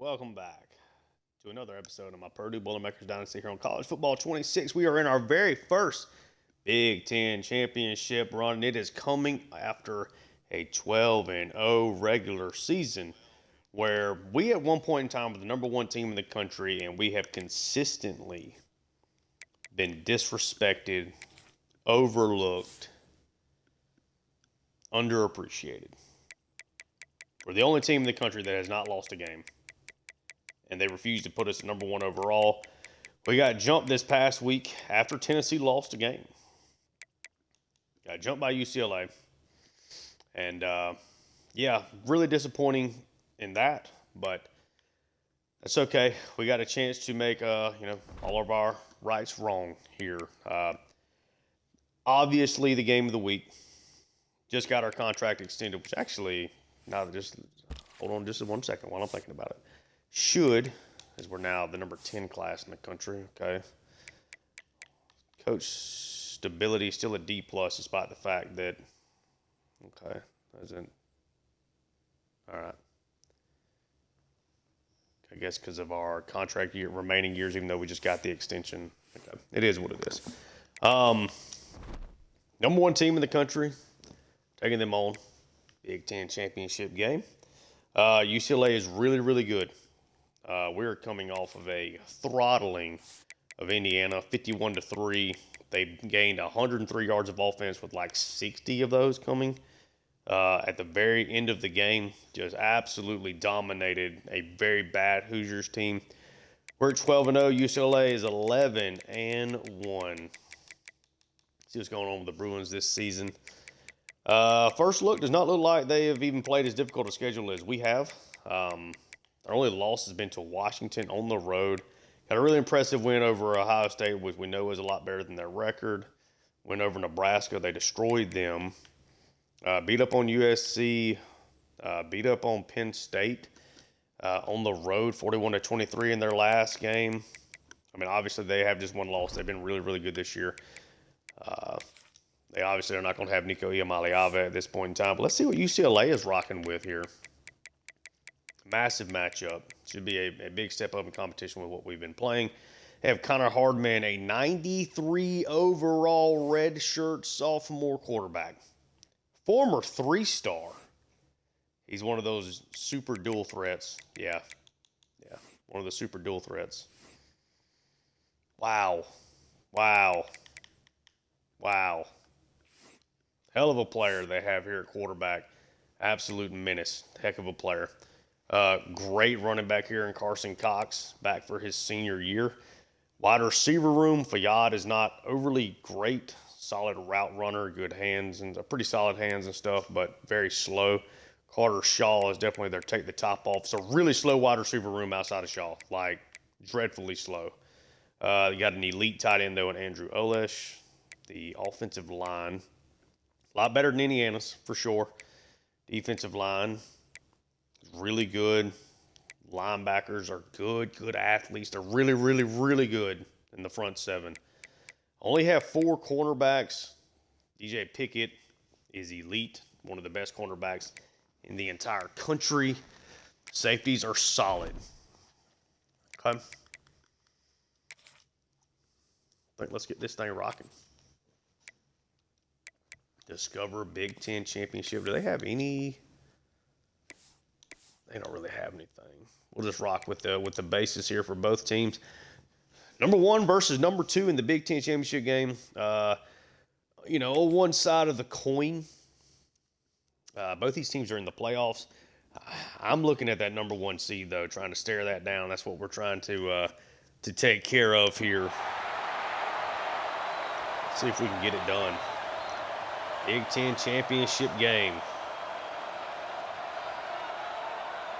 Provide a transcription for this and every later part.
Welcome back to another episode of my Purdue Boilermakers Dynasty here on College Football 26. We are in our very first Big Ten championship run. And it is coming after a 12-0 regular season where we at one point in time were the number one team in the country, and we have consistently been disrespected, overlooked, underappreciated. We're the only team in the country that has not lost a game, and they refused to put us at number one overall. We got jumped this past week after Tennessee lost a game. Got jumped by UCLA. And, really disappointing in that, but that's okay. We got a chance to make, all of our rights wrong here. Obviously, the game of the week. Just got our contract extended, which actually, now that just hold on just 1 second while I'm thinking about it. Should, as we're now the number 10 class in the country, okay. Coach stability still a D plus, despite the fact that, okay, doesn't, all right. I guess because of our contract year, remaining years, even though we just got the extension. Okay. It is what it is. Number one team in the country, taking them on Big Ten championship game. UCLA is really, really good. We're coming off of a throttling of Indiana, 51-3. They gained 103 yards of offense with like 60 of those coming at the very end of the game. Just absolutely dominated a very bad Hoosiers team. We're at 12-0. UCLA is 11-1. See what's going on with the Bruins this season. First look does not look like they have even played as difficult a schedule as we have. Their only loss has been to Washington on the road. Got a really impressive win over Ohio State, which we know is a lot better than their record. Win over Nebraska. They destroyed them. Beat up on USC. Beat up on Penn State on the road, 41-23 in their last game. I mean, obviously they have just one loss. They've been really, really good this year. They obviously are not going to have Nico Iamaleava at this point in time. But let's see what UCLA is rocking with here. Massive matchup. Should be a big step up in competition with what we've been playing. They have Connor Hardman, a 93 overall redshirt sophomore quarterback. Former three-star. He's one of those super dual threats. Yeah, one of the super dual threats. Wow. Hell of a player they have here at quarterback. Absolute menace. Heck of a player. Great running back here in Carson Cox, back for his senior year. Wide receiver room, Fayad is not overly great. Solid route runner, good hands, and pretty solid hands and stuff, but very slow. Carter Shaw is definitely their take the top off. So really slow wide receiver room outside of Shaw, like dreadfully slow. You got an elite tight end, though, in Andrew Olesh. The offensive line, a lot better than Indiana's, for sure. Defensive line, really good. Linebackers are good athletes. They're really, really, really good in the front seven. Only have 4 cornerbacks. DJ Pickett is elite, one of the best cornerbacks in the entire country. Safeties are solid. Okay. I think let's get this thing rocking. Discover Big Ten championship. Do they have any? They don't really have anything. We'll just rock with the basis here for both teams. Number 1 versus number 2 in the Big Ten championship game. On one side of the coin. Both these teams are in the playoffs. I'm looking at that number 1 seed, though, trying to stare that down. That's what we're trying to take care of here. Let's see if we can get it done. Big Ten championship game.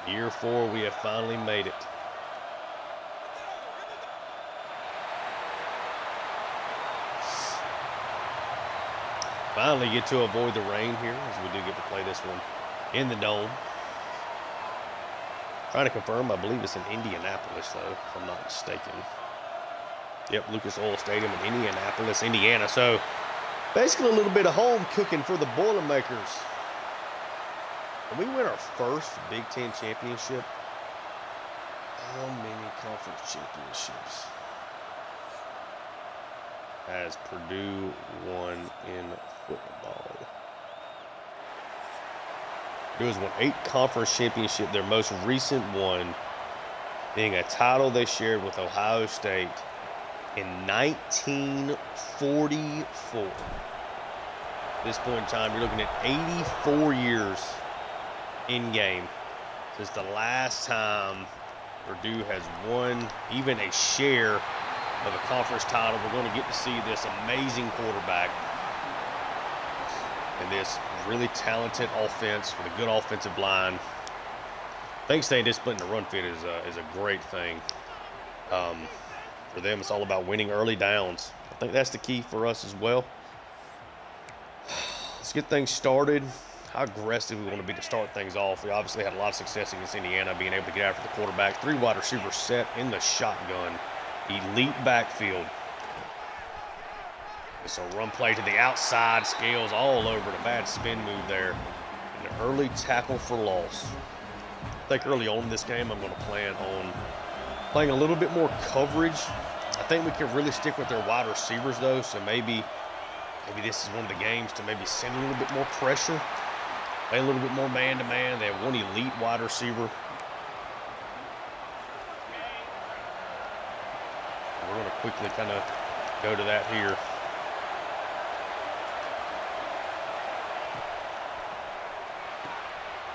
Year 4, we have finally made it. Finally get to avoid the rain here, as we do get to play this one in the Dome. Trying to confirm, I believe it's in Indianapolis, though, if I'm not mistaken. Yep, Lucas Oil Stadium in Indianapolis, Indiana. So basically a little bit of home cooking for the Boilermakers. When we win our first Big Ten championship, How many conference championships has Purdue won in football? Purdue has won 8 conference championships, their most recent one being a title they shared with Ohio State in 1944. At this point in time, you're looking at 84 years in game since the last time Purdue has won even a share of a conference title. We're going to get to see this amazing quarterback and this really talented offense with a good offensive line. I think staying disciplined in the run fit is a great thing. For them, it's all about winning early downs. I think that's the key for us as well. Let's get things started. How aggressive we want to be to start things off. We obviously had a lot of success against Indiana, being able to get after the quarterback. 3 wide receivers set in the shotgun. Elite backfield. It's a run play to the outside. Scales all over. The bad spin move there. And an early tackle for loss. I think early on in this game, I'm going to plan on playing a little bit more coverage. I think we can really stick with their wide receivers, though, so maybe this is one of the games to maybe send a little bit more pressure, play a little bit more man-to-man. They have one elite wide receiver. We're going to quickly kind of go to that here.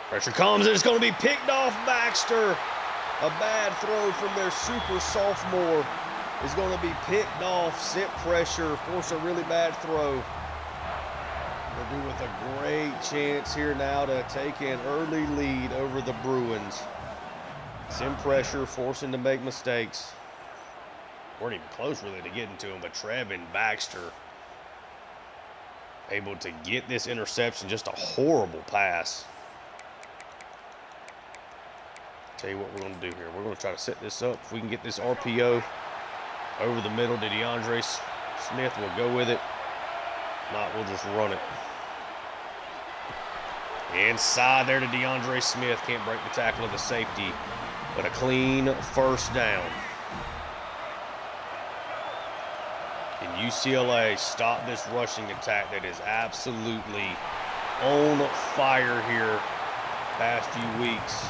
Pressure comes, and it's going to be picked off Baxter. A bad throw from their super sophomore is going to be picked off. Sit pressure, force a really bad throw. Purdue with a great chance here now to take an early lead over the Bruins. Send pressure, forcing to make mistakes. Weren't even close really to getting to him, but Trevin Baxter able to get this interception. Just a horrible pass. Tell you what we're going to do here. We're going to try to set this up. If we can get this RPO over the middle to DeAndre Smith, we'll go with it. If not, we'll just run it. Inside there to DeAndre Smith. Can't break the tackle of the safety, but a clean first down. Can UCLA stop this rushing attack that is absolutely on fire here past few weeks?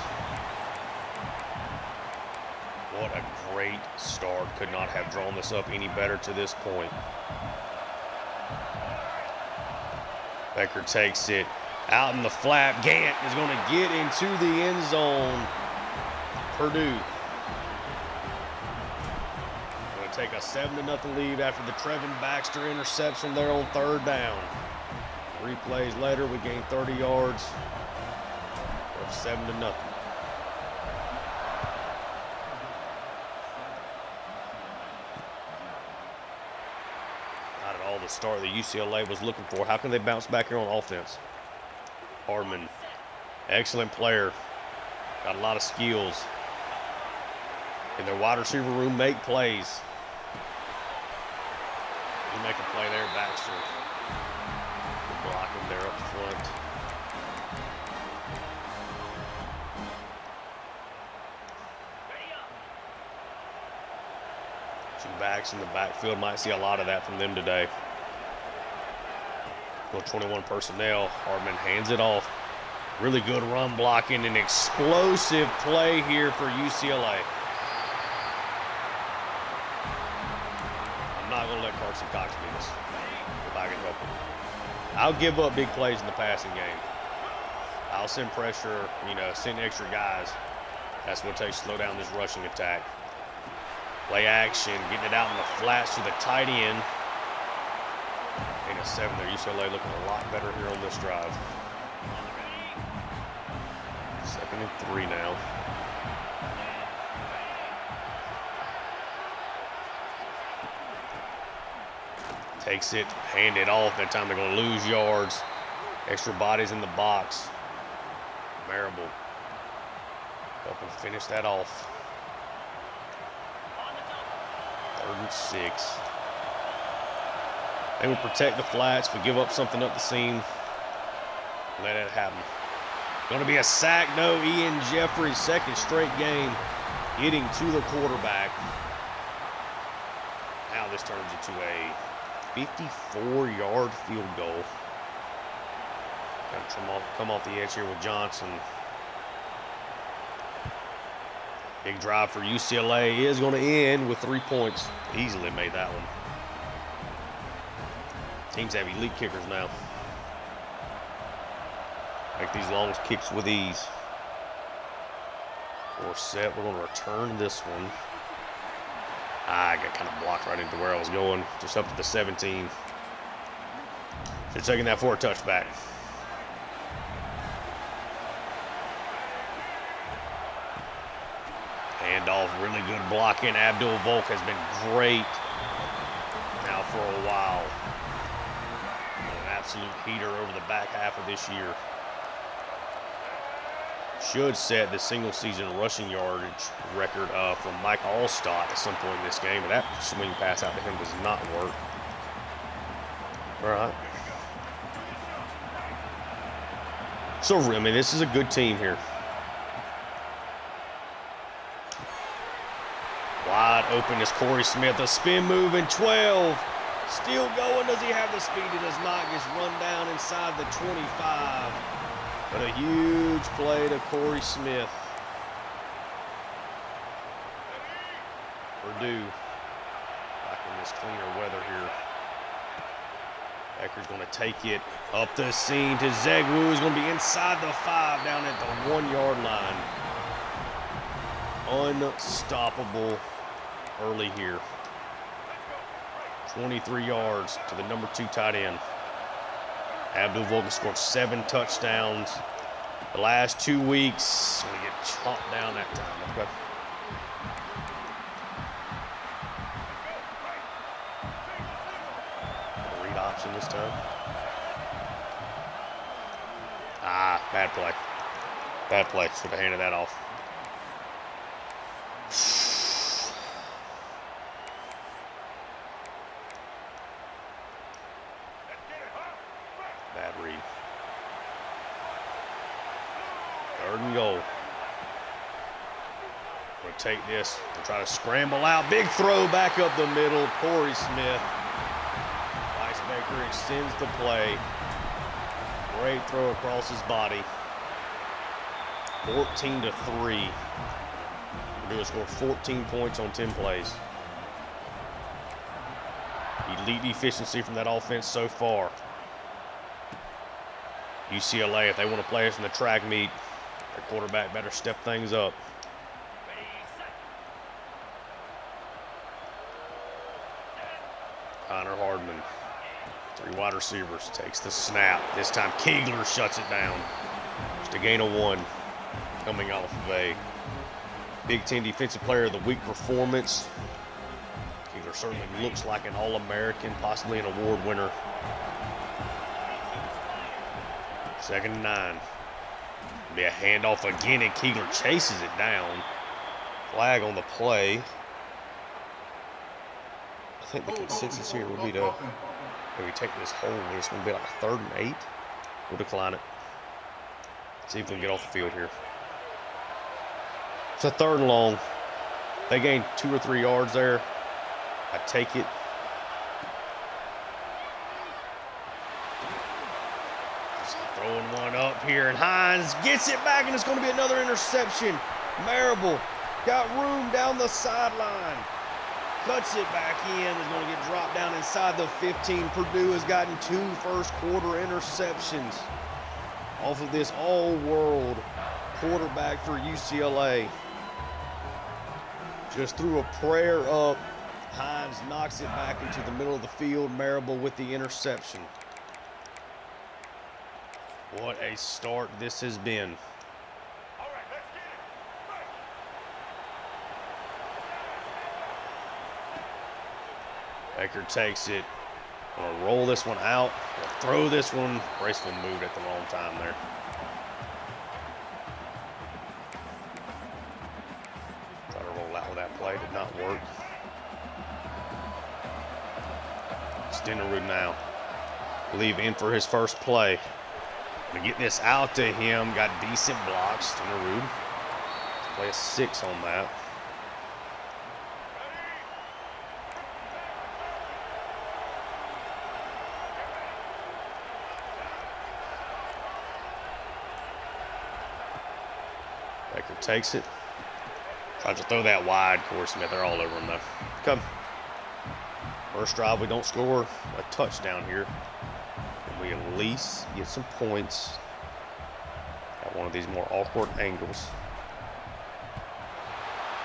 What a great start. Could not have drawn this up any better to this point. Becker takes it out in the flat. Gant is going to get into the end zone. Purdue going to take a 7-0 lead after the Trevin Baxter interception there on 3rd down. 3 plays later, we gain 30 yards. We're 7-0. The start that UCLA was looking for. How can they bounce back here on offense? Hardman, excellent player, got a lot of skills. In their wide receiver room, make plays. He make a play there, Baxter. Good blocking there up front. Two backs in the backfield, might see a lot of that from them today. 21 personnel. Hardman hands it off. Really good run blocking. An explosive play here for UCLA. I'm not going to let Carson Cox beat us if I can help him. I'll give up big plays in the passing game. I'll send pressure, send extra guys. That's what it takes to slow down this rushing attack. Play action, getting it out in the flats to the tight end. And a 7 there. UCLA looking a lot better here on this drive. 2nd and 3 now. Takes it, hand it off. That time they're going to lose yards. Extra bodies in the box. Marable helping finish that off. 3rd and 6. They will protect the flats. If we give up something up the seam, let it happen. Going to be a sack. No, Ian Jeffries, 2nd straight game getting to the quarterback. Now this turns into a 54-yard field goal. Got to come off the edge here with Johnson. Big drive for UCLA is going to end with 3 points. Easily made that one. Teams have elite kickers now. Make these long kicks with ease. 4 set. We're going to return this one. I got kind of blocked right into where I was going. Just up to the 17. Should have taken that for a touchback. Handoff, really good blocking. Abdul Volk has been great now for a while. An absolute heater over the back half of this year. Should set the single-season rushing yardage record from Mike Allstott at some point in this game, but that swing pass out to him does not work. All right. So, I mean, this is a good team here. Wide open is Corey Smith. A spin move in 12. Still going. Does he have the speed? He does not. Gets run down inside the 25. But a huge play to Corey Smith. Purdue back in this cleaner weather here. Becker's going to take it up the seam to Zegwu. He's going to be inside the 5 down at the 1-yard line. Unstoppable early here. 23 yards to the number 2 tight end. Abdul Volk scored 7 touchdowns the last 2 weeks. Going to get chopped down that time. Okay. Read option this time. Bad play. Bad play. Should have handed that off. Bad read. 3rd and goal. We'll take this and try to scramble out. Big throw back up the middle. Corey Smith. Weisbaker extends the play. Great throw across his body. 14-3. Purdue scored 14 points on 10 plays. Elite efficiency from that offense so far. UCLA, if they want to play us in the track meet, their quarterback better step things up. Connor Hardman, 3 wide receivers, takes the snap. This time Kegler shuts it down. Just a gain of 1 coming off of a Big Ten Defensive Player of the Week performance. Kegler certainly looks like an All-American, possibly an award winner. 2nd and 9. Be a handoff again, and Kegler chases it down. Flag on the play. I think the consensus here would be to maybe take this hold. It's going to be like a 3rd and 8. We'll decline it. See if we can get off the field here. It's a 3rd and long. They gained 2 or 3 yards there. I take it. Just throwing one up here, and Hines gets it back, and it's going to be another interception. Marable got room down the sideline. Cuts it back in. Is going to get dropped down inside the 15. Purdue has gotten 2 first-quarter interceptions off of this all-world quarterback for UCLA. Just threw a prayer up. Hines knocks it back into the middle of the field. Marable with the interception. What a start this has been. Baker takes it. Gonna roll this one out. Gonna throw this one. Bracewell moved at the wrong time there. Try to roll out with that play. Did not work. Stenerud now. Believe in for his first play. Gonna get this out to him. Got decent blocks. Stenerud. Play a 6 on that. Baker takes it. Tries to throw that wide. Corey Smith, they're all over him though. Come. First drive, we don't score a touchdown here. And we at least get some points at one of these more awkward angles.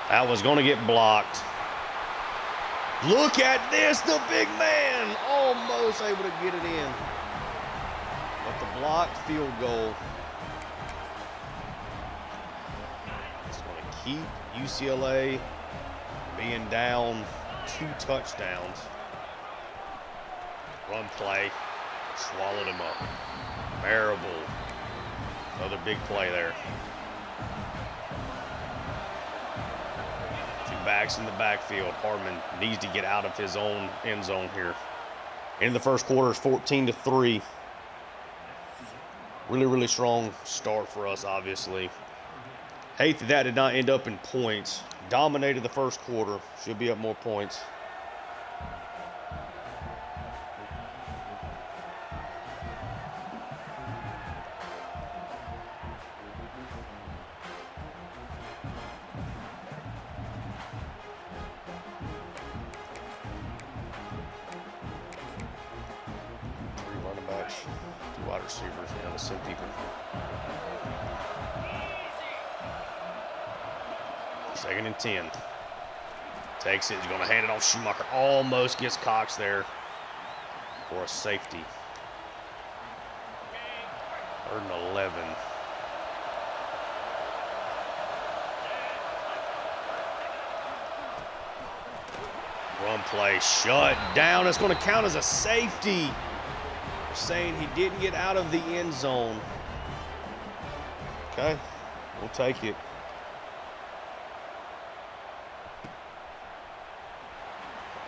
That was going to get blocked. Look at this, the big man almost able to get it in. But the blocked field goal is going to keep UCLA being down 2 touchdowns. Run play, swallowed him up. Marable, another big play there. Backs in the backfield. Hardman needs to get out of his own end zone here. In the first quarter is 14-3. Really, really strong start for us, obviously. Hate that did not end up in points. Dominated the first quarter. Should be up more points. Wide receivers, to send people. Second and 10. Takes it. He's going to hand it off. Schumacher almost gets Cox there for a safety. 3rd and 11. Run play shut down. It's going to count as a safety. Saying he didn't get out of the end zone. Okay, we'll take it.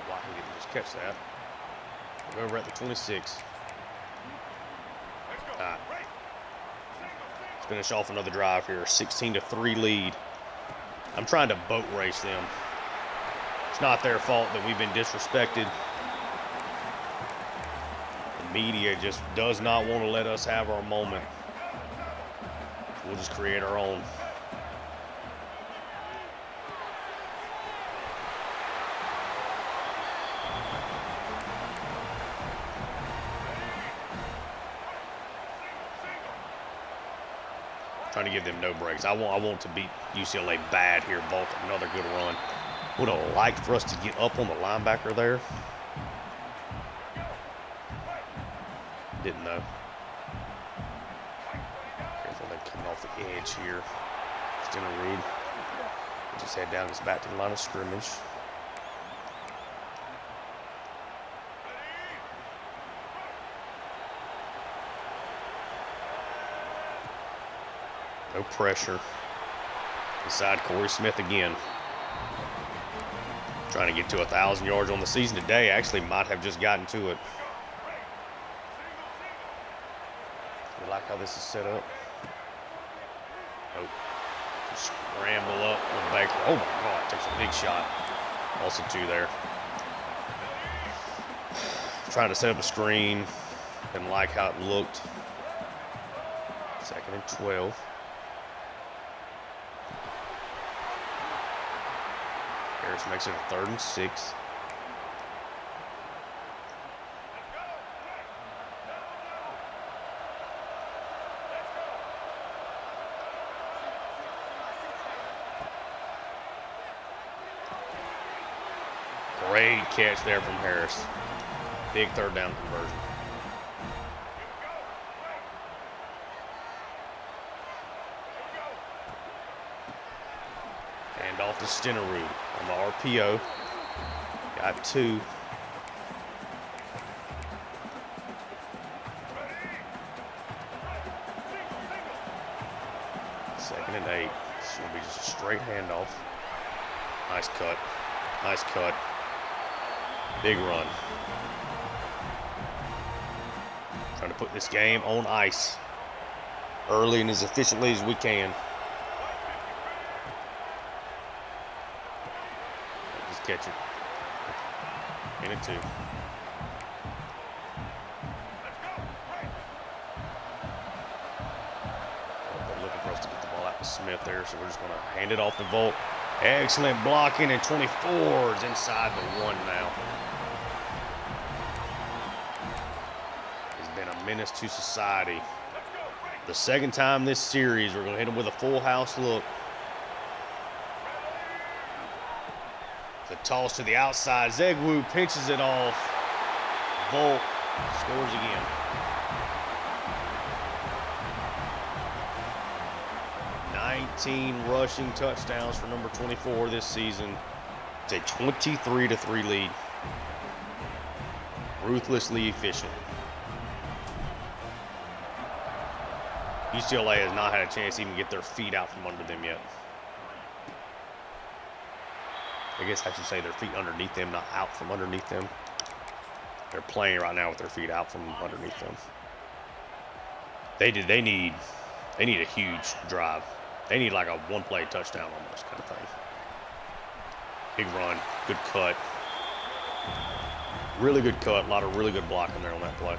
Why he didn't just catch that. We're over at the 26. All right. Let's finish off another drive here. 16-3 lead. I'm trying to boat race them. It's not their fault that we've been disrespected. Media just does not want to let us have our moment. We'll just create our own. Trying to give them no breaks. I want to beat UCLA bad here. Bolt another good run. Would have liked for us to get up on the linebacker there. Didn't know. Careful, they coming off the edge here. Stenerud. Just head down, gets back to the line of scrimmage. No pressure. Inside Corey Smith again. Trying to get to 1,000 yards on the season today. Actually might have just gotten to it. I like how this is set up. Oh, scramble up with Baker. Oh my God, takes a big shot. Also 2 there. Trying to set up a screen. Didn't like how it looked. 2nd and 12. Harris makes it a 3rd and 6. Great catch there from Harris. Big 3rd down conversion. Hand off to Stenerud on the RPO. Got 2. Second and 8. This will be just a straight handoff. Nice cut. Nice cut. Big run. Trying to put this game on ice early and as efficiently as we can. Just catch it. In it 2. They're looking for us to get the ball out Smith there, so we're just going to hand it off to Volt. Excellent blocking, and 24 is inside the 1 now. He's been a menace to society. The second time this series, we're going to hit him with a full house look. The toss to the outside. Zegwu pinches it off. Volt scores again. Rushing touchdowns for number 24 this season. It's a 23-3 lead. Ruthlessly efficient. UCLA has not had a chance to even get their feet out from under them yet. I guess I should say their feet underneath them, not out from underneath them. They're playing right now with their feet out from underneath them. They need a huge drive. They need like a one-play touchdown almost kind of thing. Big run, good cut. Really good cut, a lot of really good blocking there on that play.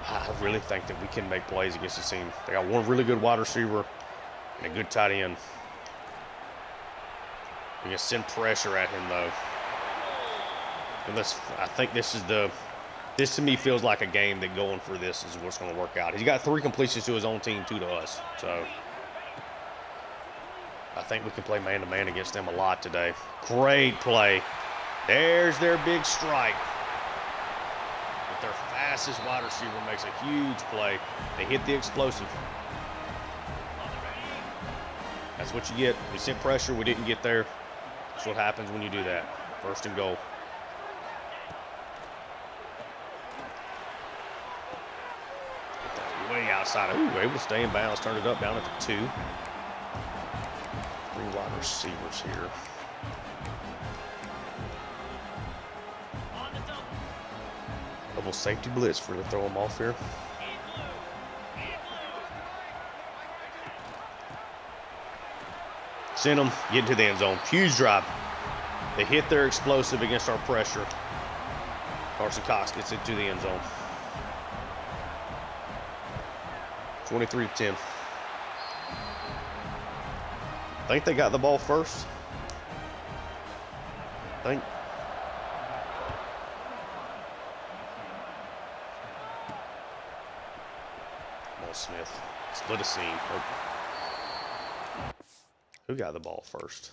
I really think that we can make plays against this team. They got one really good wide receiver and a good tight end. We can send pressure at him though. And I think this to me feels like a game that going for this is what's going to work out. He's got 3 completions to his own team, 2 to us. So I think we can play man-to-man against them a lot today. Great play. There's their big strike. But their fastest wide receiver makes a huge play. They hit the explosive. That's what you get. We sent pressure. We didn't get there. That's what happens when you do that. 1st and goal. Way outside. Ooh, able to stay in bounds. Turned it up down at the 2. 3 wide receivers here. Double safety blitz. Really throw them off here. Send them. Get into the end zone. Huge drive. They hit their explosive against our pressure. Carson Cox gets into the end zone. 23-10. I think they got the ball first. I think. Mo Smith. Split a seam. Who got the ball first?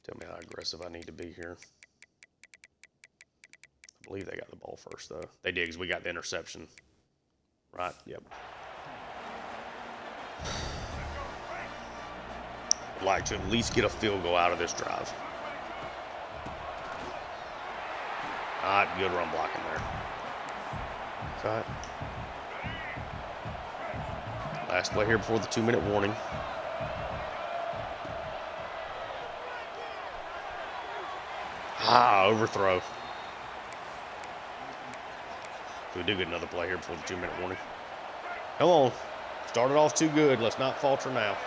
Tell me how aggressive I need to be here. I believe they got the ball first, though. They did, because we got the interception. Right, yep. I'd like to at least get a field goal out of this drive. Not good run blocking there. Cut. Last play here before the 2-minute warning. Overthrow. We do get another play here before the 2-minute warning. Come on. Started off too good. Let's not falter now.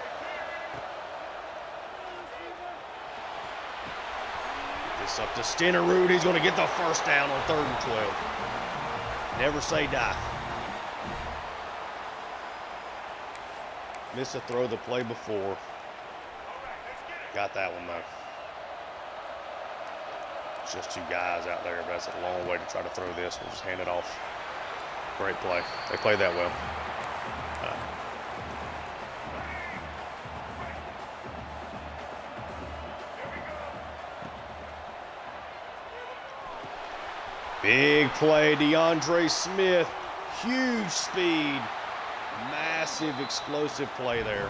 Get this up to Stenerud. He's going to get the first down on 3rd and 12. Never say die. Missed a throw the play before. Got that one though. It's just 2 guys out there, but that's a long way to try to throw this. We'll just hand it off. Great play. They played that well. Big play, DeAndre Smith. Huge speed. Massive explosive play there.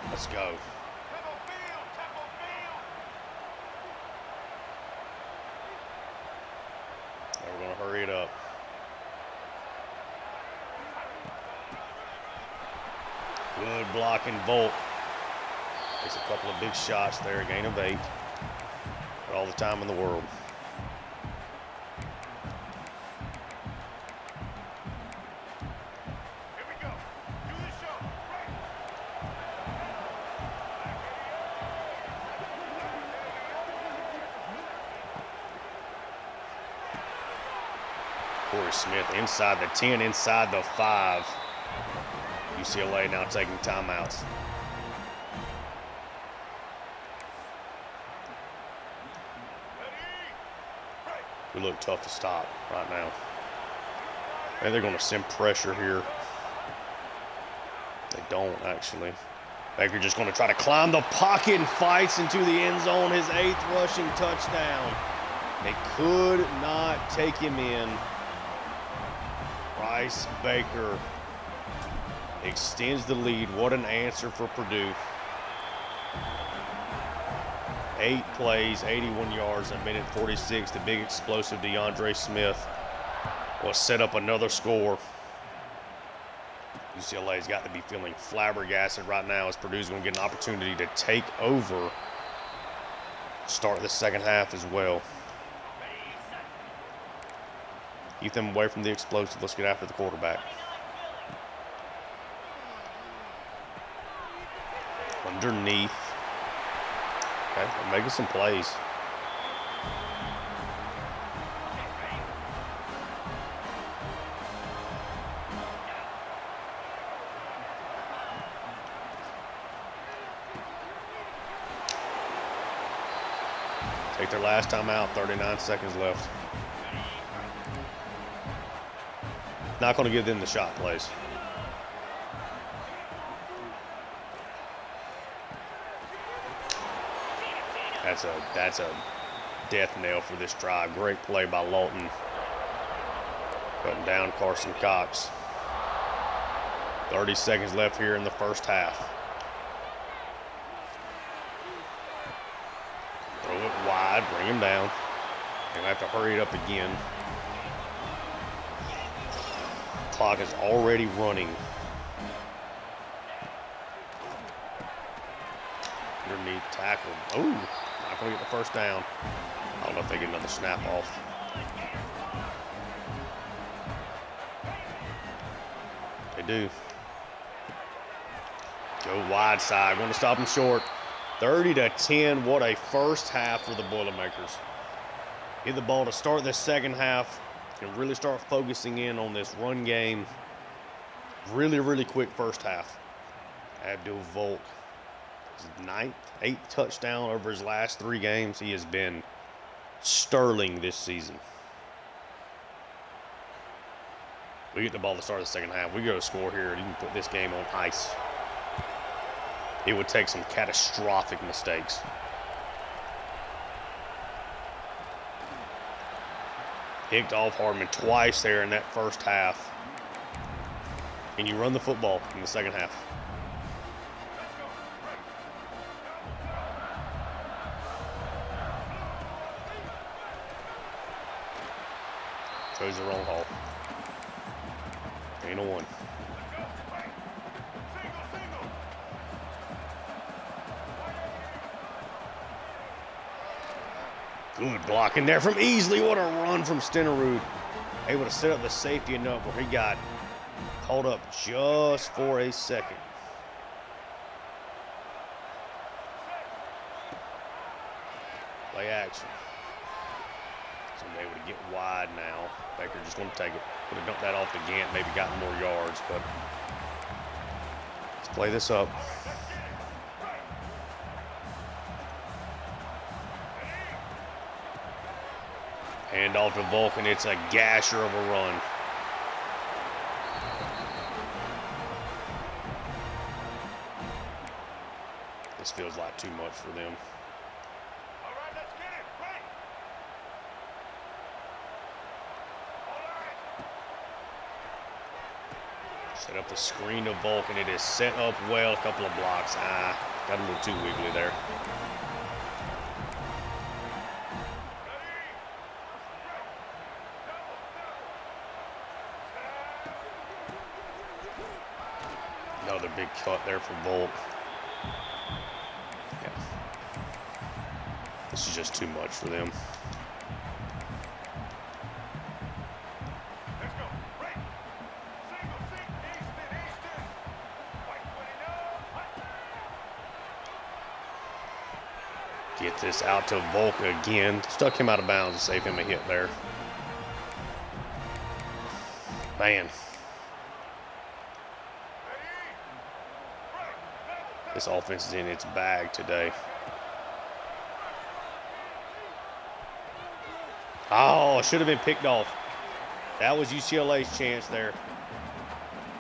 Let's go. We're going to hurry it up. Good blocking, Volt. Takes a couple of big shots there, a gain of 8. Got all the time in the world. Corey Smith inside the 10, inside the 5. UCLA now taking timeouts. We look tough to stop right now. And they're going to send pressure here. They don't, actually. Baker just going to try to climb the pocket and fights into the end zone. His 8th rushing touchdown. They could not take him in. Bryce Baker extends the lead. What an answer for Purdue. 8 plays, 81 yards, a minute 46. The big explosive DeAndre Smith will set up another score. UCLA's got to be feeling flabbergasted right now as Purdue's going to get an opportunity to take over, start the second half as well. Keep them away from the explosive. Let's get after the quarterback. Underneath. Okay, they're making some plays. Take their last time out, 39 seconds left. Not going to give them the shot plays. That's a death knell for this drive. Great play by Lawton. Cutting down Carson Cox. 30 seconds left here in the first half. Throw it wide, bring him down. They're going to have to hurry it up again. Clock is already running. Underneath tackle. Ooh, not going to get the first down. I don't know if they get another snap off. They do. Go wide side. Going to stop him short. 30-10. What a first half for the Boilermakers. Hit the ball to start the second half. Can really start focusing in on this run game. Really, really quick first half. Abdul Volk, his 8th touchdown over his last 3 games. He has been sterling this season. We get the ball to start the second half. We go to score here, and you can put this game on ice. It would take some catastrophic mistakes. Picked off Hardman twice there in that first half. And you run the football in the second half. Chose the wrong hole. Ain't a one. Good blocking there from Easley. What a run from Stenerud. Able to set up the safety enough where he got caught up just for a second. Play action. So I'm able to get wide now. Baker just going to take it. Would have dumped that off to Gant, maybe gotten more yards, but let's play this up. Hand off to Vulcan. It's a gasher of a run. This feels like too much for them. All right, let's get it. Right. All right. Set up the screen to Vulcan. It is set up well. A couple of blocks. Got a little too wiggly there. Another big cut there for Volk. Yeah. This is just too much for them. Let's go. Right. Single seat. Easton. White 29. Get this out to Volk again. Stuck him out of bounds to save him a hit there. Man. This offense is in its bag today. Oh, should have been picked off. That was UCLA's chance there.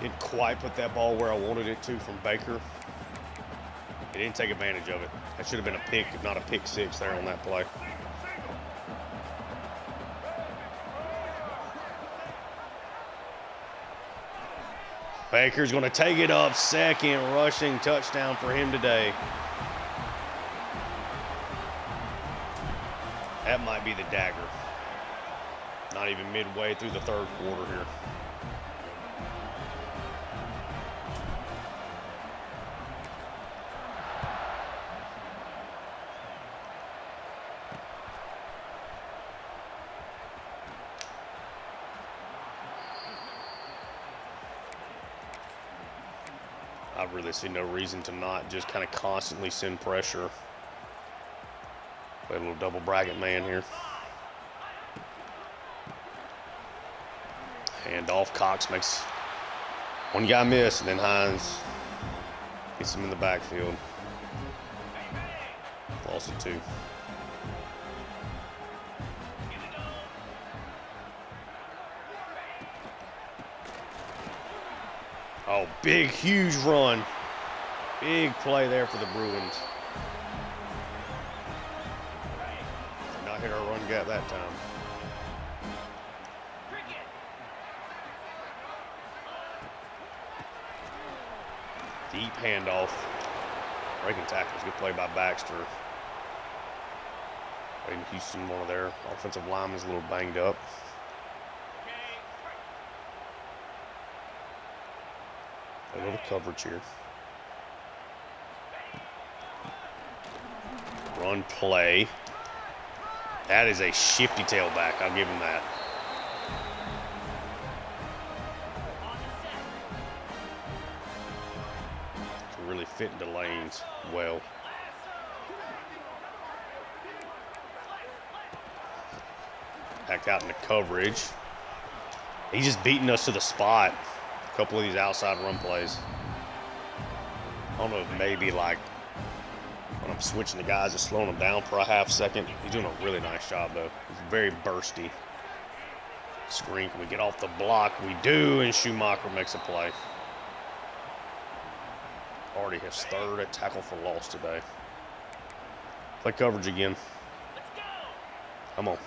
Didn't quite put that ball where I wanted it to from Baker. He didn't take advantage of it. That should have been a pick, if not a pick six there on that play. Baker's going to take it up. Second rushing touchdown for him today. That might be the dagger. Not even midway through the third quarter here. I really see no reason to not just kind of constantly send pressure. Play a little double bracket man here. Hand off. Cox makes one guy miss, and then Hines gets him in the backfield. Lost it two. Oh, big, huge run. Big play there for the Bruins. Did not hit our run gap that time. Deep handoff. Breaking tackles. Good play by Baxter. Wayne Houston, one of their offensive linemen, is a little banged up. A little coverage here. Run play. That is a shifty tailback. I'll give him that. Can really fit into lanes well. Back out into coverage. He's just beating us to the spot. A couple of these outside run plays. I don't know if maybe like when I'm switching the guys, just slowing them down for a half second. He's doing a really nice job though. He's very bursty. Screen, can we get off the block? We do, and Schumacher makes a play. Already his third tackle for loss today. Play coverage again. Come on.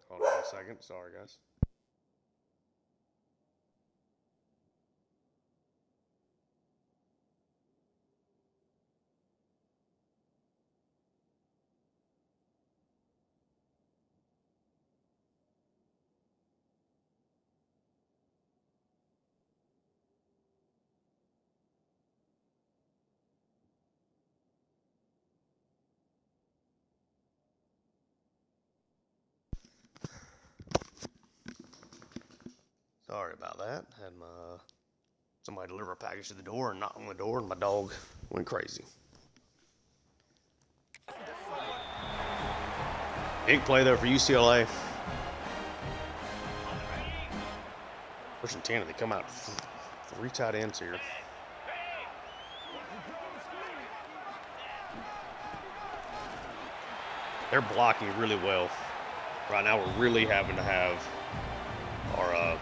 Hold on a second. Sorry, guys. Sorry about that. Had somebody deliver a package to the door and knock on the door, and my dog went crazy. Big play there for UCLA. First and 10, they come out three tight ends here. They're blocking really well. Right now, we're really having to have our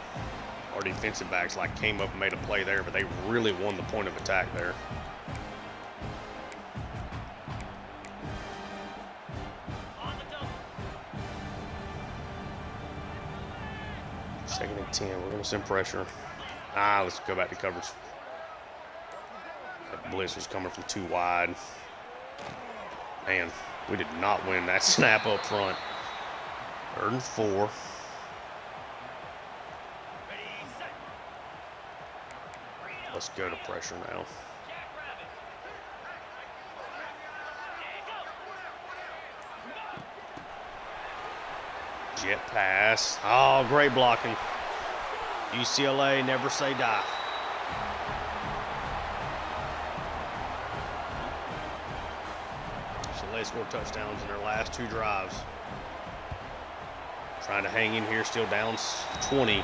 defensive backs like came up and made a play there, but they really won the point of attack there. Second and 10, we're going to send pressure. Let's go back to coverage. That blitz was coming from too wide. Man, we did not win that snap up front. 3rd and 4. Let's go to pressure now. Jet pass. Oh, great blocking. UCLA, never say die. UCLA scored touchdowns in their last 2 drives. Trying to hang in here, still down 20.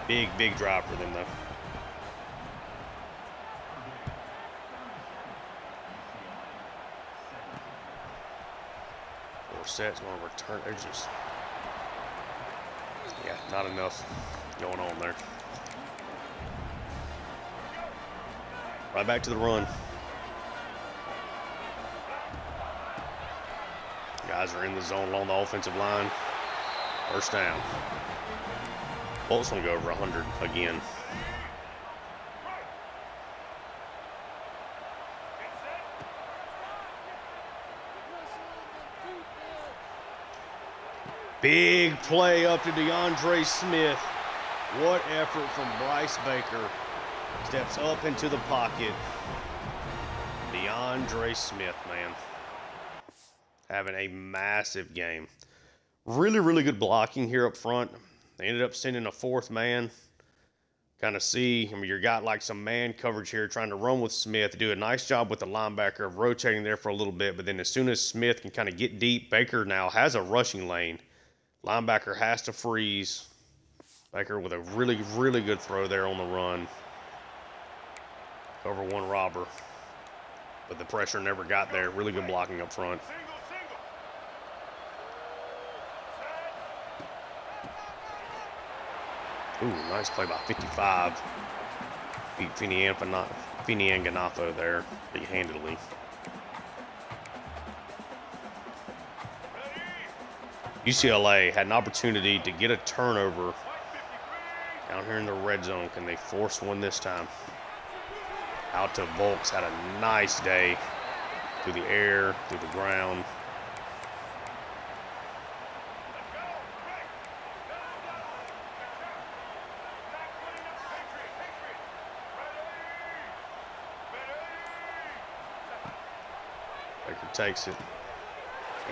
Big drive for them, though. Set's going to return. They're just, yeah, not enough going on there. Right back to the run. Guys are in the zone along the offensive line. First down. Bolt's going to go over 100 again. Big play up to DeAndre Smith. What effort from Bryce Baker. Steps up into the pocket. DeAndre Smith, man. Having a massive game. Really good blocking here up front. They ended up sending a 4th man. Kind of see, you got like some man coverage here trying to run with Smith. Do a nice job with the linebacker of rotating there for a little bit. But then as soon as Smith can kind of get deep, Baker now has a rushing lane. Linebacker has to freeze. Baker with a really good throw there on the run. Over one robber. But the pressure never got there. Really good blocking up front. Ooh, nice play by 55. Beat Fini and Ganafo there pretty handily. UCLA had an opportunity to get a turnover down here in the red zone. Can they force one this time? Out to Volks, had a nice day through the air, through the ground. Baker takes it.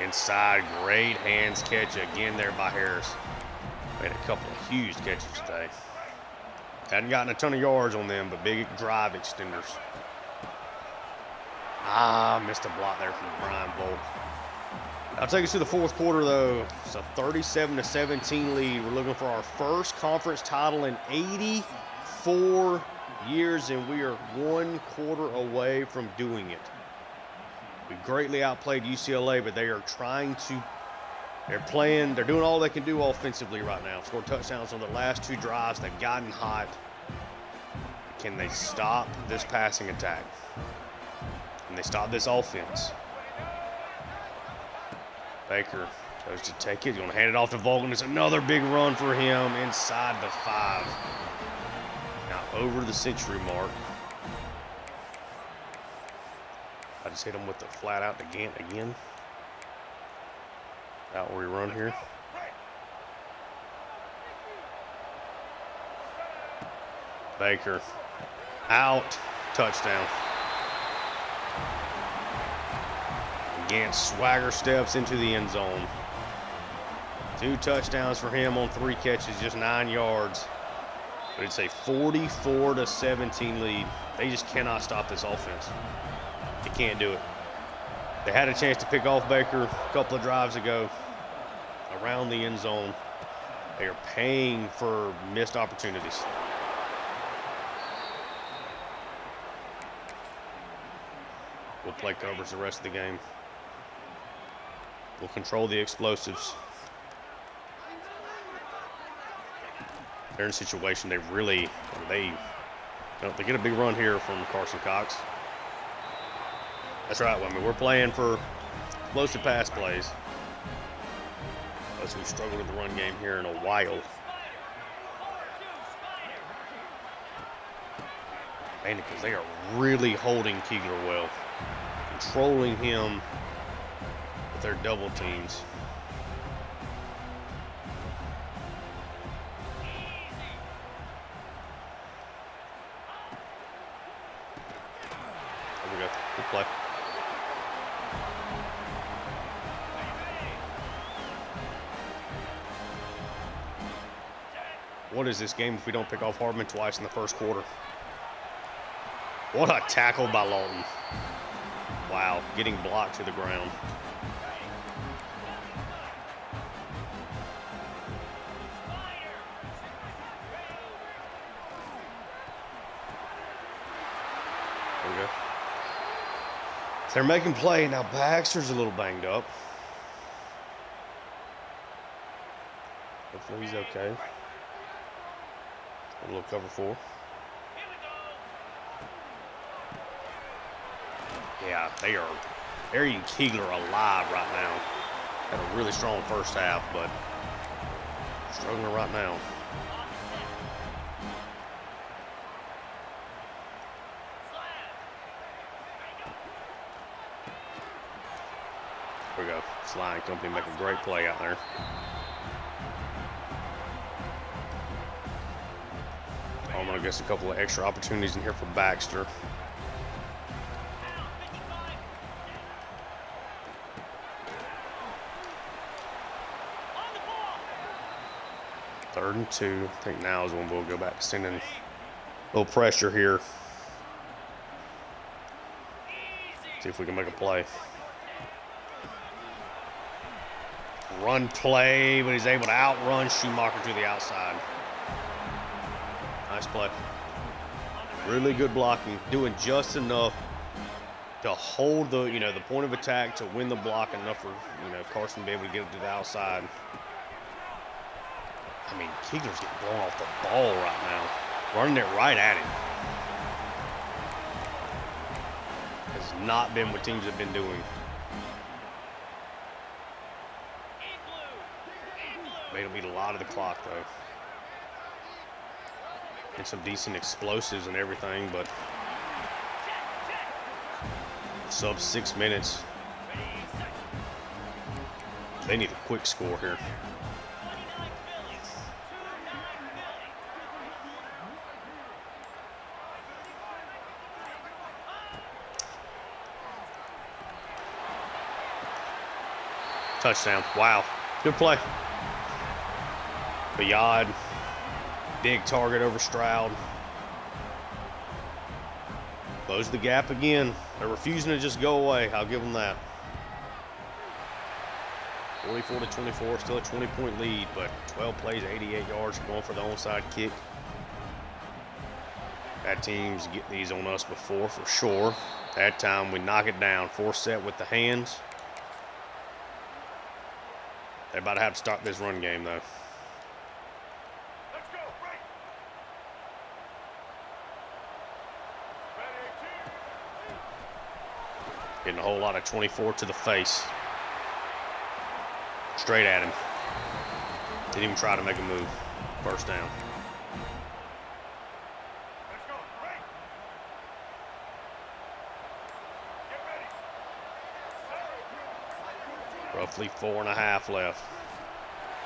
Inside, great hands catch again there by Harris. Made a couple of huge catches today. Hadn't gotten a ton of yards on them, but big drive extenders. Missed a block there from Brian Volk. I'll take us to the 4th quarter, though. It's a 37-17 lead. We're looking for our first conference title in 84 years, and we are 1 quarter away from doing it. We greatly outplayed UCLA, but they are they're doing all they can do offensively right now. Scored touchdowns on the last 2 drives. They've gotten hot. Can they stop this passing attack? Can they stop this offense? Baker goes to take it. He's going to hand it off to Volk. It's another big run for him inside the 5. Now over the century mark. I just hit him with the flat out again. Out where we run here. Baker out, touchdown. Again, swagger steps into the end zone. 2 touchdowns for him on 3 catches, just 9 yards. But it's a 44-17 lead. They just cannot stop this offense. They can't do it. They had a chance to pick off Baker a couple of drives ago around the end zone. They are paying for missed opportunities. We'll play covers the rest of the game. We'll control the explosives. They're in a situation they get a big run here from Carson Cox. That's right, we're playing for explosive pass plays. As we've struggled with the run game here in a while. Mainly because they are really holding Keegler well. Controlling him with their double teams. There we go. Good play. What is this game if we don't pick off Hardman twice in the first quarter? What a tackle by Lawton. Wow, getting blocked to the ground. There we go. They're making play. Now Baxter's a little banged up. Hopefully he's okay. A little cover 4. Yeah, they're eating Keegler alive right now. Had a really strong first half, but struggling right now. There we go. Slide Company making a great play out there. I'm going to get a couple of extra opportunities in here for Baxter. Third and 2. I think now is when we'll go back to sending a little pressure here. See if we can make a play. Run play, but he's able to outrun Schumacher to the outside. Nice play. Really good blocking, doing just enough to hold the point of attack to win the block enough for Carson to be able to get it to the outside. I mean, Keegler's getting blown off the ball right now, running it right at him. Has not been what teams have been doing. Made him beat a lot of the clock though. And some decent explosives and everything, but sub 6 minutes. They need a quick score here. Touchdown. Wow. Good play. Bayard. Big target over Stroud. Close the gap again. They're refusing to just go away. I'll give them that. 44-24, still a 20-point lead, but 12 plays, 88 yards, going for the onside kick. That team's get these on us before for sure. That time we knock it down. 4 set with the hands. They're about to have to start this run game though. Let's go, break. Getting a whole lot of 24 to the face. Straight at him. Didn't even try to make a move. First down. Let's go, break. Get ready. Roughly 4.5 left.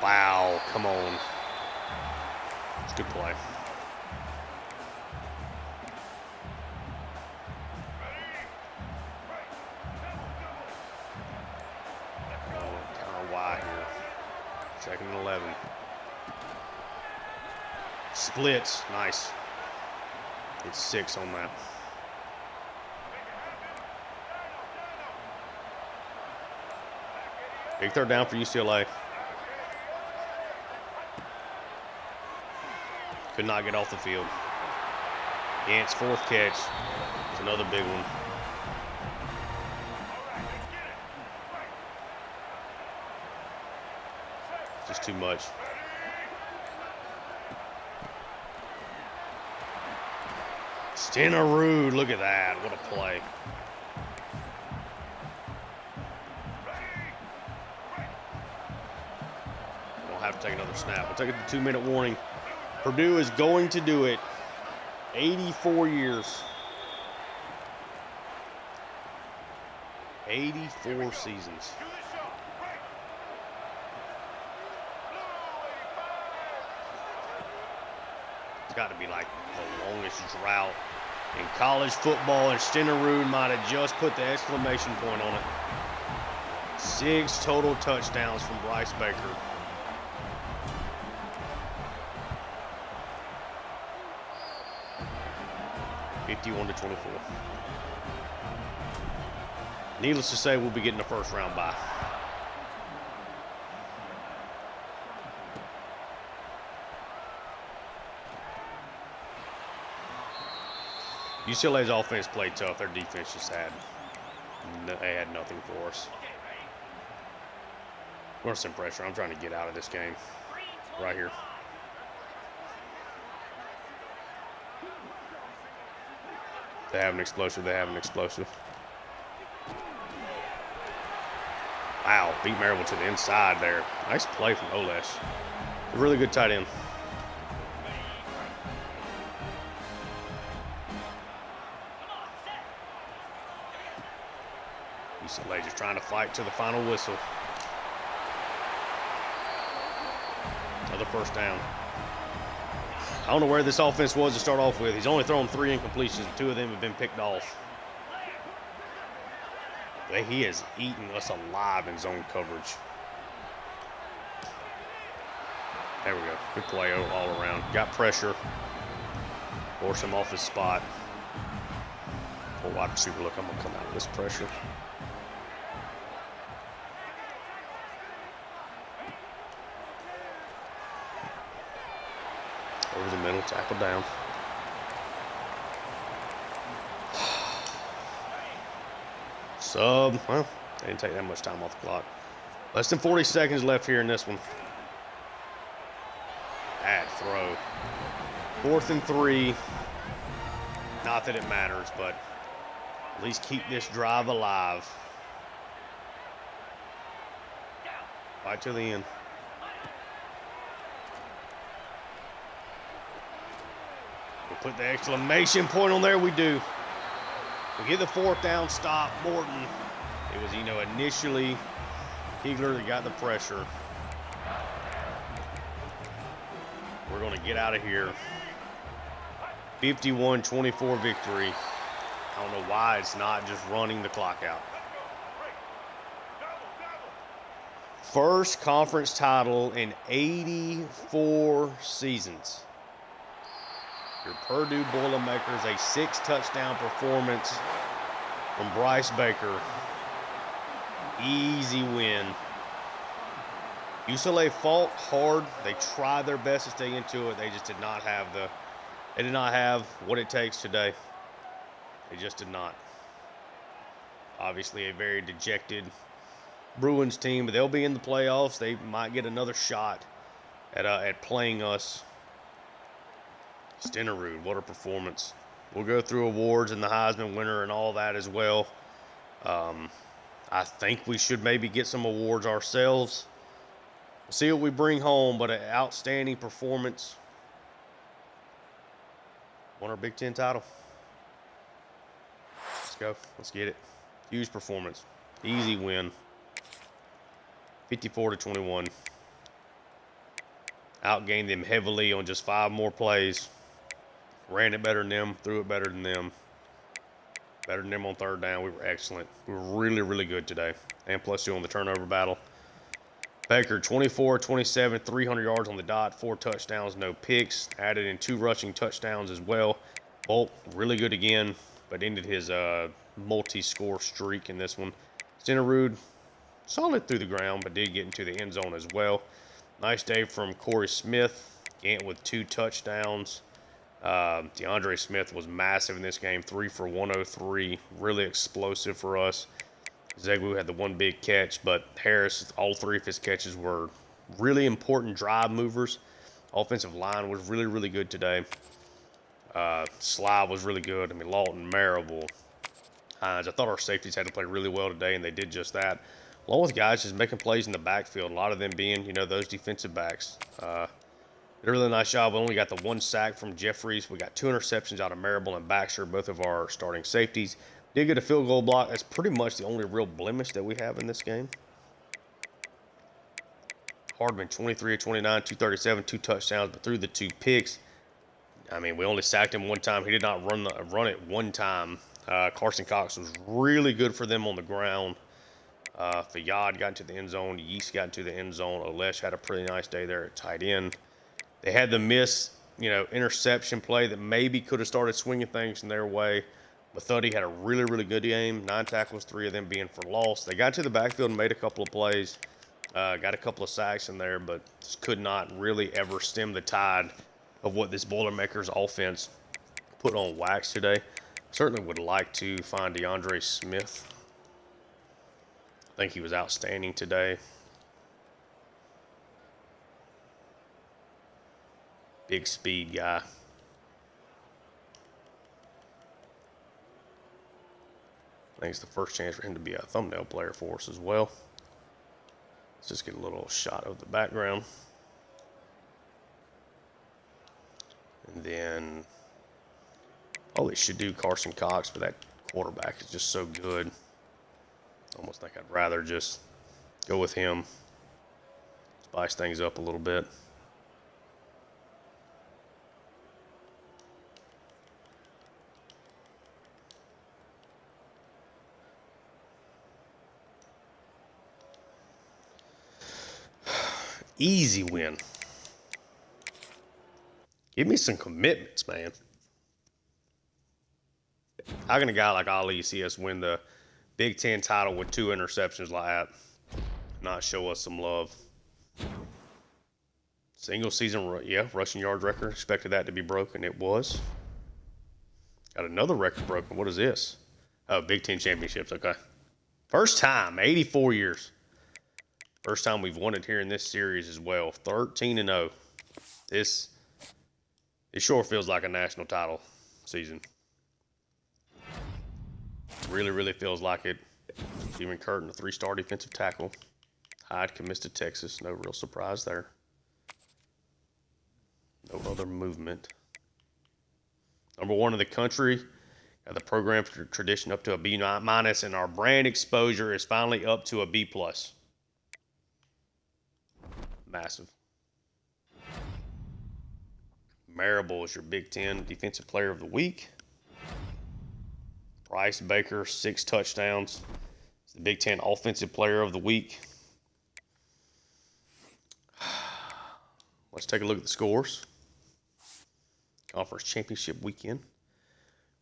Wow, come on. It's a good play. Kind of wide here. Second and 11. Splits, nice. It's 6 on that. Big third down for UCLA. Could not get off the field. Gant's 4th catch. It's another big one. Just too much. Stenerud, look at that. What a play. We'll have to take another snap. We'll take it to 2-minute warning. Purdue is going to do it. 84 years. 84 seasons. It's got to be like the longest drought in college football, and Stenerud might have just put the exclamation point on it. 6 total touchdowns from Bryce Baker. (51-24). Needless to say, we'll be getting a first-round bye. UCLA's offense played tough. Their defense just had nothing for us. We're under some pressure. I'm trying to get out of this game right here. They have an explosive. They have an explosive. Wow, beat Marable to the inside there. Nice play from Olesh. A really good tight end. UCLA just trying to fight to the final whistle. Another first down. I don't know where this offense was to start off with. He's only thrown 3 incompletions. 2 of them have been picked off. But he is eating us alive in zone coverage. There we go. Good play all around. Got pressure. Force him off his spot. Poor wide receiver. Look, I'm going to come out of this pressure. Over the middle, tackle down. Sub, well, they didn't take that much time off the clock. Less than 40 seconds left here in this one. Bad throw. 4th and 3. Not that it matters, but at least keep this drive alive. Right to the end. We'll put the exclamation point on there. We do. We get the 4th down stop. Morton. It was, initially Kegler that got the pressure. We're going to get out of here. 51-24 victory. I don't know why it's not just running the clock out. First conference title in 84 seasons. Your Purdue Boilermakers, a 6-touchdown performance from Bryce Baker. Easy win. UCLA fought hard. They tried their best to stay into it. They just did not have what it takes today. They just did not. Obviously a very dejected Bruins team, but they'll be in the playoffs. They might get another shot at playing us. Stenerud, what a performance. We'll go through awards and the Heisman winner and all that as well. I think we should maybe get some awards ourselves. We'll see what we bring home, but an outstanding performance. Won our Big Ten title. Let's go. Let's get it. Huge performance. Easy win. 54-21. Outgained them heavily on just 5 more plays. Ran it better than them, threw it better than them. Better than them on 3rd down. We were excellent. We were really, really good today. And +2 on the turnover battle. Baker, 24-27, 300 yards on the dot, 4 touchdowns, no picks. Added in 2 rushing touchdowns as well. Bolt, really good again, but ended his multi-score streak in this one. Stenerud, solid through the ground, but did get into the end zone as well. Nice day from Corey Smith. Gant with 2 touchdowns. DeAndre Smith was massive in this game, 3 for 103, really explosive for us. Zegwu had the 1 big catch, but Harris, all 3 of his catches were really important drive movers. Offensive line was really, really good today. Sly was really good. I mean, Lawton, Marable, Hines. I thought our safeties had to play really well today, and they did just that. Along with guys just making plays in the backfield, a lot of them being, those defensive backs. Did a really nice job. We only got the 1 sack from Jeffries. We got 2 interceptions out of Marable and Baxter, both of our starting safeties. Did get a field goal block. That's pretty much the only real blemish that we have in this game. Hardman, 23 of 29, 237, 2 touchdowns, but threw the 2 picks. I mean, we only sacked him 1 time. He did not run it 1 time. Carson Cox was really good for them on the ground. Fayyad got into the end zone. Yeast got into the end zone. Olesh had a pretty nice day there at tight end. They had the miss, interception play that maybe could have started swinging things in their way. Mathudi had a really, really good game. 9 tackles, 3 of them being for loss. They got to the backfield and made a couple of plays. Got a couple of sacks in there, but just could not really ever stem the tide of what this Boilermakers offense put on wax today. Certainly would like to find DeAndre Smith. I think he was outstanding today. Big speed guy. I think it's the first chance for him to be a thumbnail player for us as well. Let's just get a little shot of the background. And then, oh, they should do Carson Cox, but that quarterback is just so good. Almost think I'd rather just go with him. Spice things up a little bit. Easy win. Give me some commitments, man. How can a guy like Ali see us win the Big Ten title with 2 interceptions like that? Not show us some love. Single season, rushing yards record. Expected that to be broken. It was. Got another record broken. What is this? Oh, Big Ten championships. Okay. First time, 84 years. First time we've won it here in this series as well. 13-0. This it sure feels like a national title season. Really, really feels like it. Steven Curtin, a 3-star defensive tackle. Hyde commits to Texas. No real surprise there. No other movement. Number 1 in the country. Got the program tradition up to a B-, and our brand exposure is finally up to a B+. Massive. Marable is your Big Ten Defensive Player of the Week. Bryce Baker, 6 touchdowns. He's the Big Ten Offensive Player of the Week. Let's take a look at the scores. Conference Championship weekend.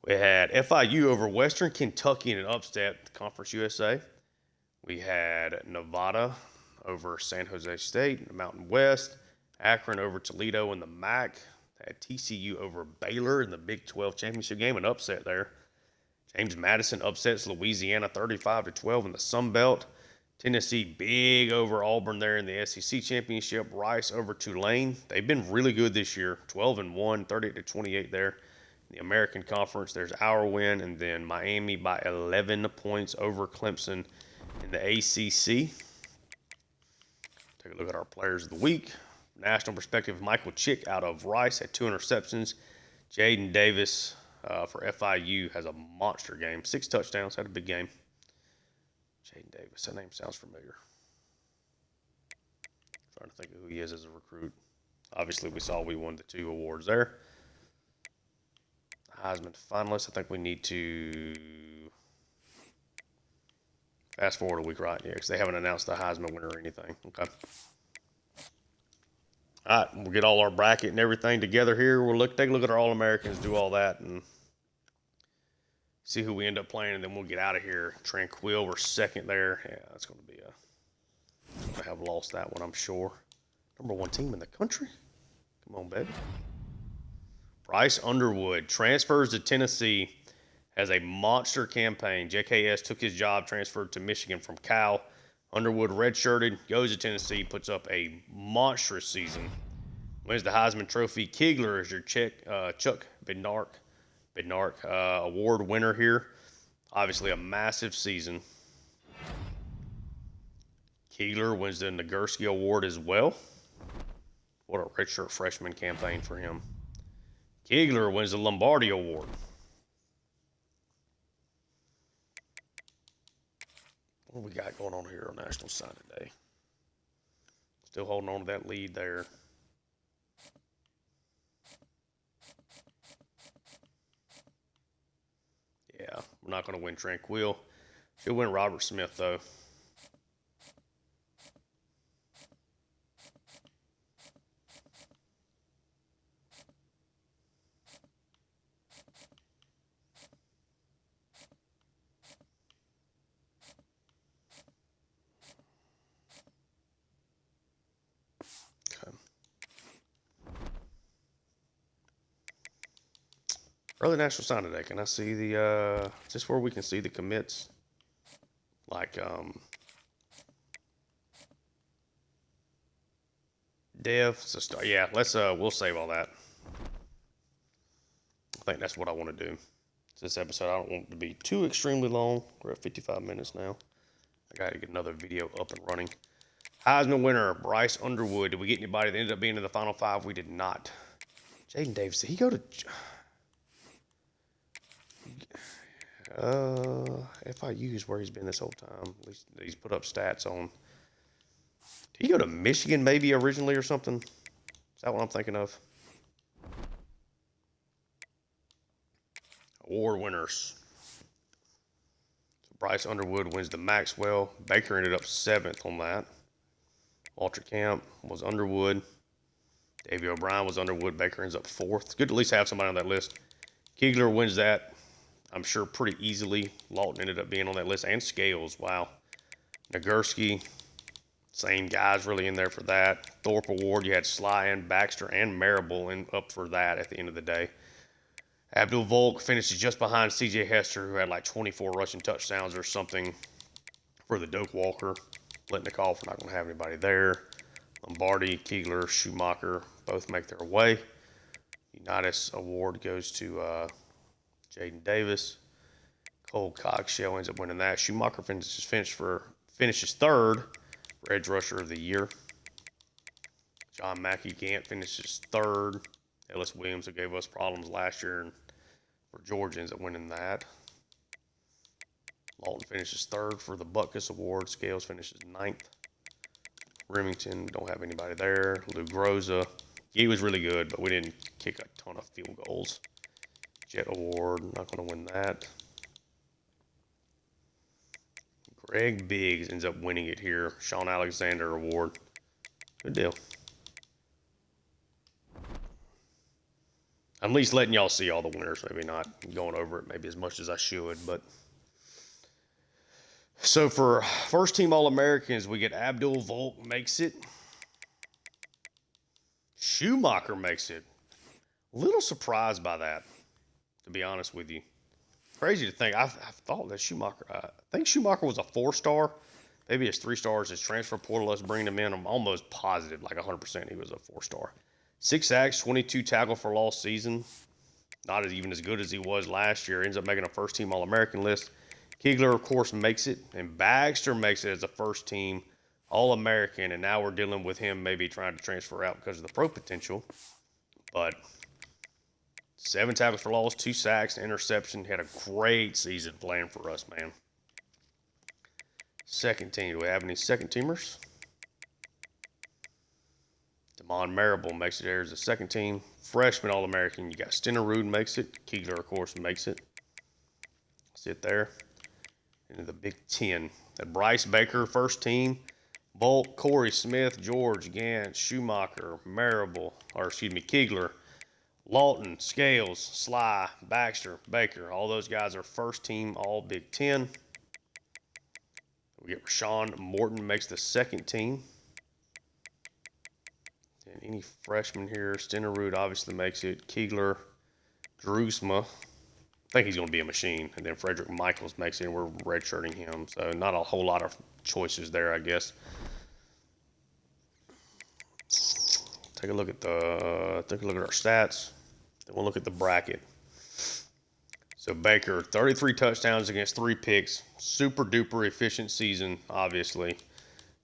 We had FIU over Western Kentucky in an upset, Conference USA. We had Nevada over San Jose State in the Mountain West. Akron over Toledo in the MAC. Had TCU over Baylor in the Big 12 championship game, an upset there. James Madison upsets Louisiana 35-12 in the Sun Belt. Tennessee big over Auburn there in the SEC championship. Rice over Tulane. They've been really good this year. 12-1, 38-28 there. In the American Conference, there's our win, and then Miami by 11 points over Clemson in the ACC. Take a look at our players of the week. National perspective, Michael Chick out of Rice had 2 interceptions. Jaden Davis for FIU has a monster game. 6 touchdowns, had a big game. Jaden Davis, that name sounds familiar. Trying to think of who he is as a recruit. Obviously, we won the 2 awards there. Heisman finalists, I think we need to fast forward a week, right? Yeah, because they haven't announced the Heisman winner or anything. Okay. All right, we'll get all our bracket and everything together here. We'll take a look at our All-Americans, do all that, and see who we end up playing, and then we'll get out of here. Tranquil, we're second there. Yeah, that's going to be I have lost that one, I'm sure. Number 1 team in the country. Come on, baby. Bryce Underwood transfers to Tennessee, has a monster campaign. JKS took his job, transferred to Michigan from Cal. Underwood redshirted, goes to Tennessee, puts up a monstrous season. Wins the Heisman Trophy. Kigler is your Chuck Bednarik award winner here. Obviously a massive season. Kigler wins the Nagurski Award as well. What a redshirt freshman campaign for him. Kigler wins the Lombardi Award. What do we got going on here on National Sign today? Still holding on to that lead there. Yeah, we're not going to win Tranquil. She'll win Robert Smith, though. Early national signing day. Can I see the, is this where we can see the commits? Like, Dev, so yeah, let's, we'll save all that. I think that's what I want to do. This episode, I don't want it to be too extremely long. We're at 55 minutes now. I got to get another video up and running. Heisman winner, Bryce Underwood. Did we get anybody that ended up being in the final five? We did not. Jaden Davis, did he go to... FIU is where he's been this whole time. At least he's put up stats on. Did he go to Michigan maybe originally or something? Is that what I'm thinking of? Award winners. So Bryce Underwood wins the Maxwell. Baker ended up 7th on that. Walter Camp was Underwood. Davey O'Brien was Underwood. Baker ends up 4th. It's good to at least have somebody on that list. Kegler wins that, I'm sure, pretty easily. Lawton ended up being on that list. And Scales, wow. Nagurski, same guys really in there for that. Thorpe Award, you had Sly and Baxter and Marable up for that at the end of the day. Abdul Volk finishes just behind C.J. Hester, who had like 24 rushing touchdowns or something for the Doak Walker. Litnikoff, we're not going to have anybody there. Lombardi, Kegler, Schumacher both make their way. Unitas Award goes to Jaden Davis. Cole Coggshell ends up winning that. Schumacher finishes 3rd for Edge Rusher of the Year. John Mackey Gant finishes 3rd. Ellis Williams, who gave us problems last year, and for Georgia, ends up winning that. Lawton finishes 3rd for the Butkus Award. Scales finishes 9th. Remington, don't have anybody there. Lou Groza, he was really good, but we didn't kick a ton of field goals. Jet Award, not going to win that. Greg Biggs ends up winning it here. Sean Alexander Award. Good deal. I'm at least letting y'all see all the winners. Maybe not going over it maybe as much as I should, but... So for first team All-Americans, we get Abdul Volk makes it. Schumacher makes it. A little surprised by that, to be honest with you. Crazy to think. I thought that Schumacher, I think Schumacher was a 4-star. Maybe it's 3 stars. His transfer portal, let's bring him in. I'm almost positive, like 100% he was a 4-star. 6 sacks, 22 tackle for loss season. Not even as good as he was last year. Ends up making a first team All-American list. Kegler, of course, makes it. And Baxter makes it as a first team All-American. And now we're dealing with him maybe trying to transfer out because of the pro potential. But 7 tackles for loss, 2 sacks, interception. Had a great season playing for us, man. Second team. Do we have any second teamers? Damon Marable makes it there as a second team. Freshman All-American. You got Stenerud makes it. Kegler, of course, makes it. Sit there. Into the Big Ten. That Bryce Baker, first team. Volk, Corey Smith, George, Gant, Schumacher, Marable, Kegler, Lawton, Scales, Sly, Baxter, Baker. All those guys are first team All Big Ten. We get Rashawn Morton makes the second team. And any freshman here, Stenerud obviously makes it. Kegler, Drusma. I think he's going to be a machine. And then Frederick Michaels makes it, and we're redshirting him. So not a whole lot of choices there, I guess. Take a look at our stats. Then we'll look at the bracket. So Baker, 33 touchdowns against 3 picks. Super duper efficient season, obviously.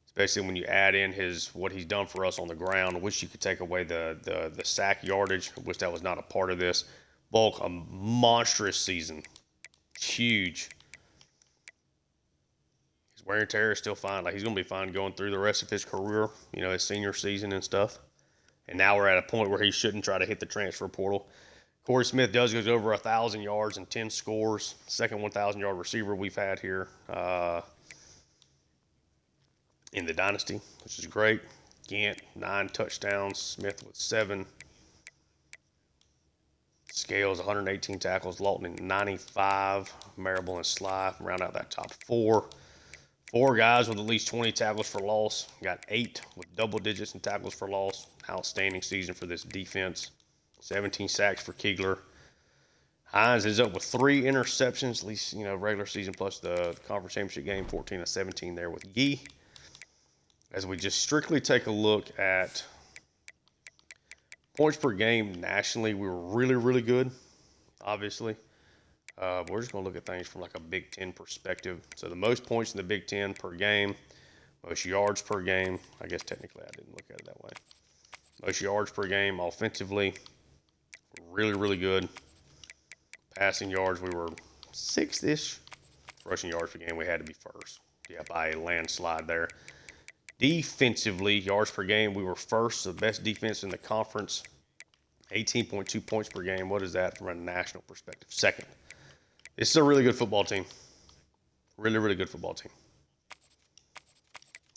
Especially when you add in what he's done for us on the ground. I wish you could take away the sack yardage. I wish that was not a part of this. Volk, a monstrous season. Huge. His wear and tear is still fine. Like, he's going to be fine going through the rest of his career, his senior season and stuff. And now we're at a point where he shouldn't try to hit the transfer portal. Corey Smith goes over 1,000 yards and 10 scores. Second 1,000-yard receiver we've had here in the Dynasty, which is great. Gant, 9 touchdowns. Smith with 7. Scales, 118 tackles. Lawton, 95. Marable and Sly round out that top 4. 4 guys with at least 20 tackles for loss. Got 8 with double digits in tackles for loss. Outstanding season for this defense. 17 sacks for Kegler. Hines ends up with 3 interceptions, at least, regular season plus the conference championship game, 14 of 17 there with Gee. As we just strictly take a look at points per game nationally, we were really, really good, obviously. We're just going to look at things from like a Big Ten perspective. So the most points in the Big Ten per game, most yards per game. I guess technically I didn't look at it that way. Most yards per game offensively, really, really good. Passing yards, we were 6th-ish. Rushing yards per game, we had to be first. Yeah, by a landslide there. Defensively, yards per game, we were first, the best defense in the conference. 18.2 points per game. What is that from a national perspective? 2nd. This is a really good football team. Really, really good football team.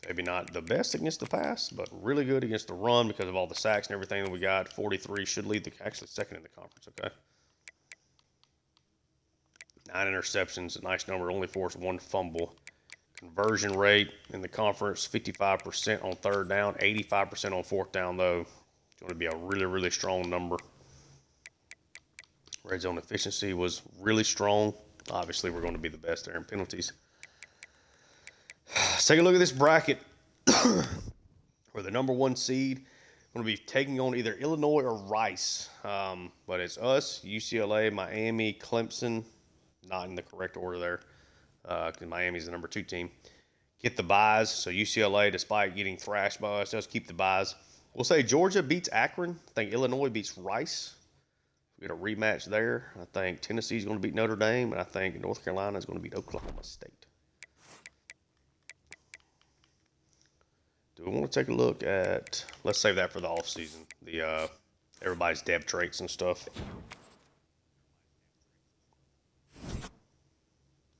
Maybe not the best against the pass, but really good against the run because of all the sacks and everything that we got. 43 should lead actually 2nd in the conference, okay? 9 interceptions, a nice number, only forced 1 fumble. Conversion rate in the conference, 55% on 3rd down, 85% on 4th down, though. It's going to be a really, really strong number. Red zone efficiency was really strong. Obviously, we're going to be the best there in penalties. Let's take a look at this bracket. We're the number 1 seed. We're going to be taking on either Illinois or Rice. But it's us, UCLA, Miami, Clemson. Not in the correct order there, because Miami's the number 2 team. Get the buys. So UCLA, despite getting thrashed by us, does keep the buys. We'll say Georgia beats Akron. I think Illinois beats Rice. We get a rematch there. I think Tennessee's going to beat Notre Dame, and I think North Carolina is going to beat Oklahoma State. Do we want to take a look at? Let's save that for the offseason. The everybody's depth traits and stuff.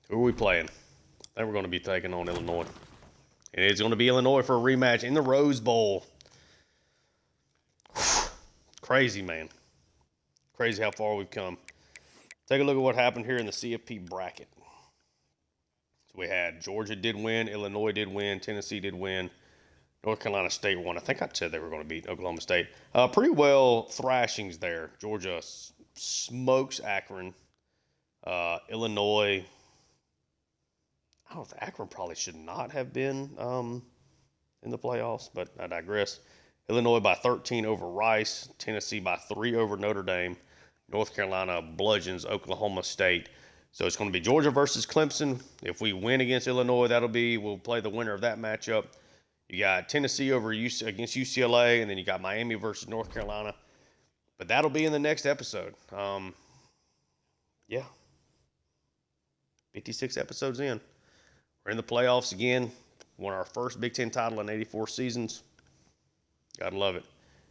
Who are we playing? I think we're going to be taking on Illinois. And it's going to be Illinois for a rematch in the Rose Bowl. Crazy, man. Crazy how far we've come. Take a look at what happened here in the CFP bracket. So we had Georgia did win, Illinois did win, Tennessee did win, North Carolina State won. I think I said they were going to beat Oklahoma State. Pretty well thrashings there. Georgia smokes Akron. Illinois, I don't know if Akron probably should not have been in the playoffs, but I digress. Illinois by 13 over Rice. Tennessee by 3 over Notre Dame. North Carolina bludgeons Oklahoma State. So it's going to be Georgia versus Clemson. If we win against Illinois, we'll play the winner of that matchup. You got Tennessee against UCLA, and then you got Miami versus North Carolina. But that'll be in the next episode. Yeah. 56 episodes in. We're in the playoffs again. Won our first Big Ten title in 84 seasons. Gotta love it.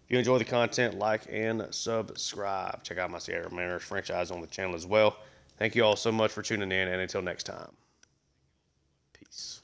If you enjoy the content, like and subscribe. Check out my Sierra Mariners franchise on the channel as well. Thank you all so much for tuning in, and until next time, peace.